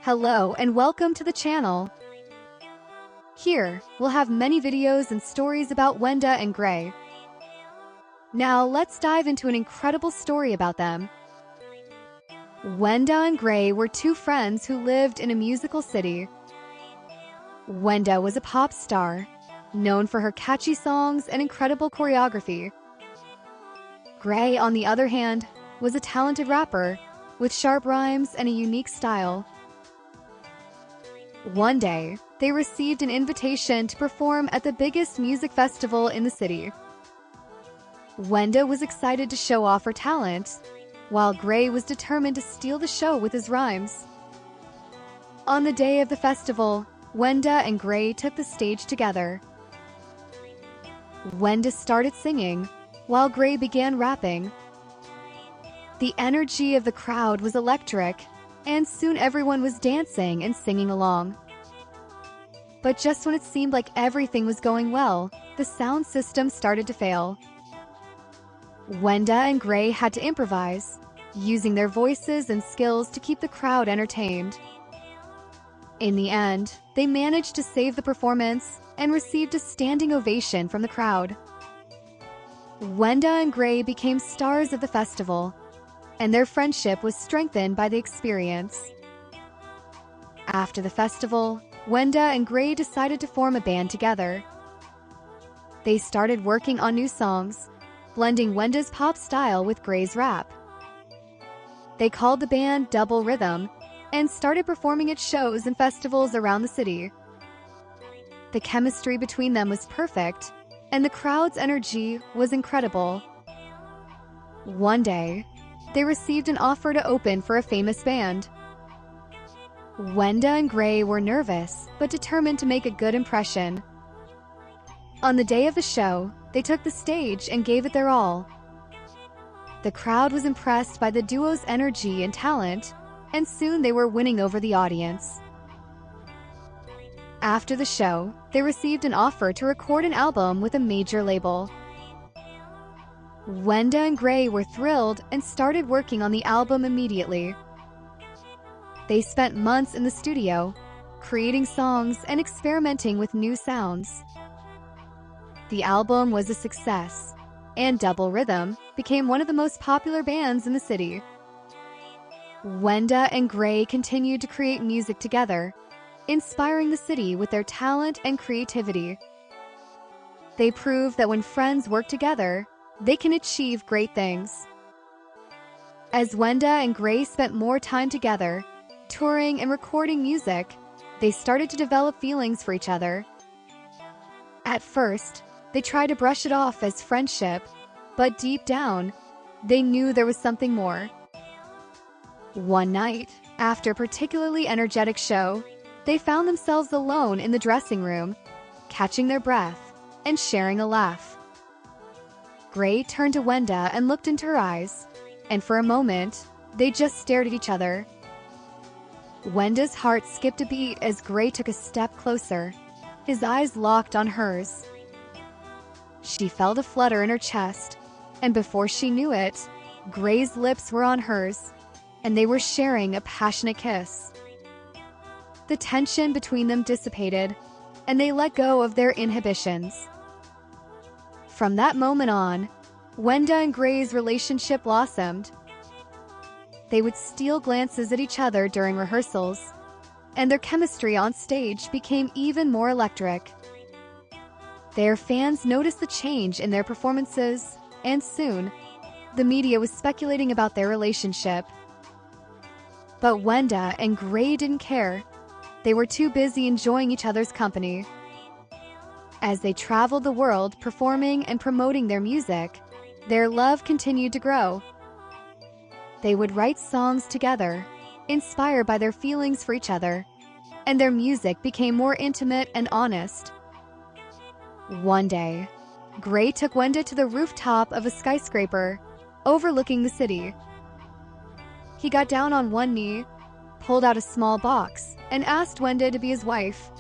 Hello and welcome to the channel. Here, we'll have many videos and stories about Wenda and Gray. Now let's dive into an incredible story about them. Wenda and Gray were two friends who lived in a musical city. Wenda was a pop star, known for her catchy songs and incredible choreography. Gray, on the other hand, was a talented rapper with sharp rhymes and a unique style. One day, they received an invitation to perform at the biggest music festival in the city. Wenda was excited to show off her talent, while Gray was determined to steal the show with his rhymes. On the day of the festival, Wenda and Gray took the stage together. Wenda started singing, while Gray began rapping. The energy of the crowd was electric, and soon everyone was dancing and singing along. But just when it seemed like everything was going well, the sound system started to fail. Wenda and Gray had to improvise, using their voices and skills to keep the crowd entertained. In the end, they managed to save the performance and received a standing ovation from the crowd. Wenda and Gray became stars of the festival, and their friendship was strengthened by the experience. After the festival, Wenda and Gray decided to form a band together. They started working on new songs, blending Wenda's pop style with Gray's rap. They called the band Double Rhythm and started performing at shows and festivals around the city. The chemistry between them was perfect, and the crowd's energy was incredible. One day, they received an offer to open for a famous band. Wenda and Gray were nervous, but determined to make a good impression. On the day of the show, they took the stage and gave it their all. The crowd was impressed by the duo's energy and talent, and soon they were winning over the audience. After the show, they received an offer to record an album with a major label. Wenda and Gray were thrilled and started working on the album immediately. They spent months in the studio, creating songs and experimenting with new sounds. The album was a success, and Double Rhythm became one of the most popular bands in the city. Wenda and Gray continued to create music together, inspiring the city with their talent and creativity. They proved that when friends work together, they can achieve great things. As Wenda and Gray spent more time together, touring and recording music, they started to develop feelings for each other. At first, they tried to brush it off as friendship, but deep down, they knew there was something more. One night, after a particularly energetic show, they found themselves alone in the dressing room, catching their breath and sharing a laugh. Gray turned to Wenda and looked into her eyes, and for a moment, they just stared at each other. Wenda's heart skipped a beat as Gray took a step closer, his eyes locked on hers. She felt a flutter in her chest, and before she knew it, Gray's lips were on hers, and they were sharing a passionate kiss. The tension between them dissipated, and they let go of their inhibitions. From that moment on, Wenda and Gray's relationship blossomed. They would steal glances at each other during rehearsals, and their chemistry on stage became even more electric. Their fans noticed the change in their performances, and soon, the media was speculating about their relationship. But Wenda and Gray didn't care. They were too busy enjoying each other's company. As they traveled the world performing and promoting their music, their love continued to grow. They would write songs together, inspired by their feelings for each other, and their music became more intimate and honest. One day, Gray took Wenda to the rooftop of a skyscraper, overlooking the city. He got down on one knee, pulled out a small box, and asked Wenda to be his wife.